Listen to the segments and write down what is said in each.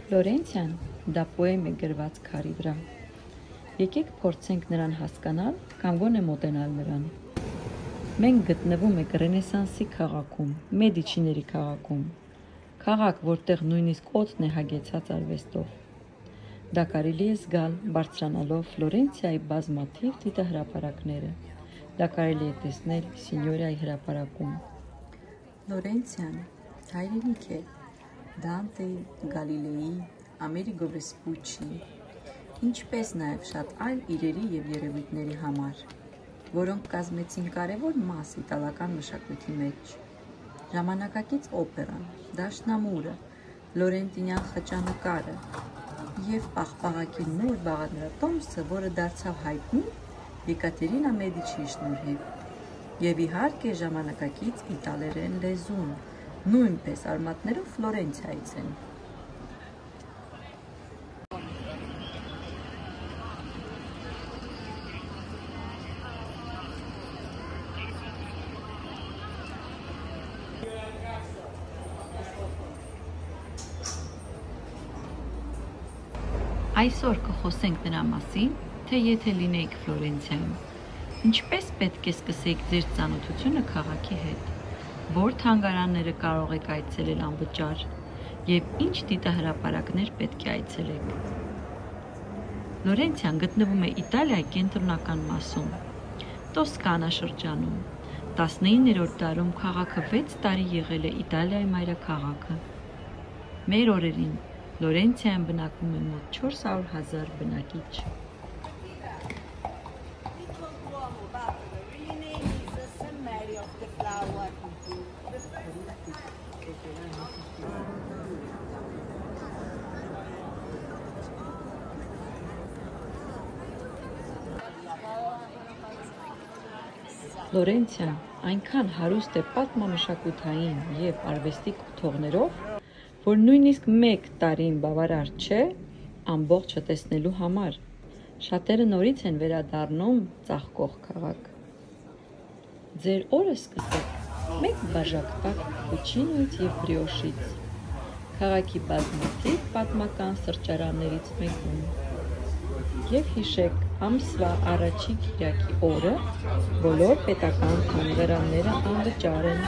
Ֆլորենցիան դա պոեմ է գրված քարի վրա։ Եկեք փորձենք նրան հասկանալ կամ գոնե մոտենալ նրան։ Մենք գտնվում ենք Ռենեսանսի քաղաքում, Մեդիչիների քաղաքում, քաղաք, որտեղ նույնիսկ օդն է հագեցած արվեստով։ Դա կարելի է զգալ բարձրանալով Ֆլորենցիայի բազմաթիվ դիտահրապարակները։ Դա կարելի է տեսնել Սինյորայի հրապարակում։ Ֆլորենցիան հայրենիք է Դանտեի, Գալիլեի, Ամերիգո Վեսպուչի, ինչպես նաև շատ այլ իրերի և երևույթների համար, որոնք կազմեցին կարևոր մաս իտալական մշակույթի մեջ։ Ժամանակակից օպերան, դաշնամուրը, ֆլորենտինյան խճանկարը և պաղպաղակի նոր բաղադրատոմսը, որը դարձավ հայտնի Եկատերինա Մեդիչիի շնորհիվ, և իհարկե ժամանակակից իտալերեն լեզուն, նույնպես արմատներով Ֆլորենցիայից են։ Այսօր կխոսենք նրա մասին, թե եթե լինեիք Ֆլորենցիայում, ինչպես պետք է սկսեիք ձեր ծանոթությունը քաղաքի հետ, որ թանգարանները կարող եք այցելել անվճար և ինչ դիտահրապարակներ պետք է այցելեք։ Ֆլորենցիան գտնվում է Իտալիայի կենտրոնական մասում, Տոսկանա շրջանում։ 19-րդ դարում քաղաքը 6 տարի եղել է Իտալիայի մայրաքաղաքը։ Մեր օրերին Ֆլորենցիայում բնակվում է մոտ 400,000 բնակիչ։ Ֆլորենցիան այնքան հարուստ է պատմամշակութային և արվեստի կոթողներով, որ նույնիսկ մեկ տարին բավարար չէ ամբողջը տեսնելու համար։ Շատերը նորից են վերադառնում ծաղկող քաղաք։ Ձեր օրը սկսեք մեկ բաժակ տաք կապուչինոից և բրիոշից, քաղաքի բազմաթիվ պատմական սրճարաններից մեկում, և հիշեք ամսվա առաջին կիրակի օրը բոլոր պետական թանգարանները անվճար են։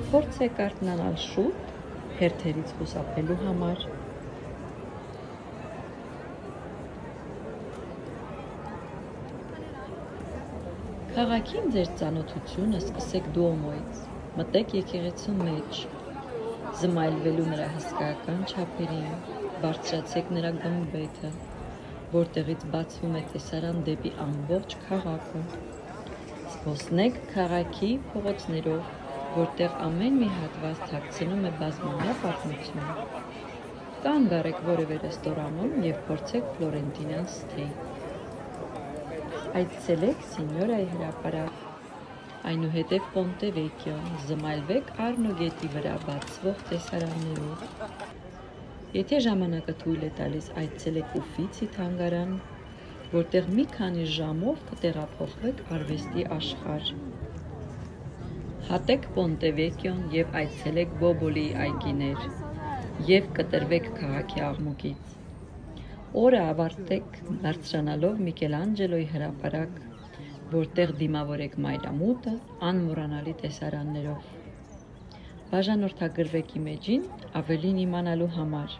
Փորձեք արթնանալ շուտ հերթերից խուսափելու համար։ Քաղաքին ձեր ծանոթությունը սկսեք Դուոմոյից, մտեք եկեղեցու մեջ, զմայլվելու նրա հսկայական չափերին, բարձրացեք նրա գմբեթը, որտեղից բացվում է տեսարան դեպի ամբողջ քաղաքը։ Զբոսնեք քաղաքի փողոցներով, որտեղ ամեն մի հատված թաքցնում է բազմամյա պատմություն։ Կանգ առեք որևէ ռեստորանում և փորձեք ֆլորենտինյան սթեյք։ Այցելեք Սինյորայի հրապարակ, այնուհետև Պոնտե Վեկիո, զմայլվեք Արնո գետի վրա բացվող տեսարաններով։ Եթե ժամանակը թույլ է տալիս, այցելեք Ուֆիցի թանգարան, որտեղ մի քանի ժամով կտեղափոխվեք արվեստի աշխարհ։ Հատեք Պոնտե Վեկիոն և այցելեք Բոբոլիի այգիներ և կտրվեք քաղաքի աղմուկից։ Օրը ավարտեք բարձրանալով Միքելանջելոյի հրապարակ, որտեղ դիմավորեք մայրամուտը անմոռանալի տեսարաններով։ Բաժանորդագրվեք իմեջին ավելին իմանալու համար։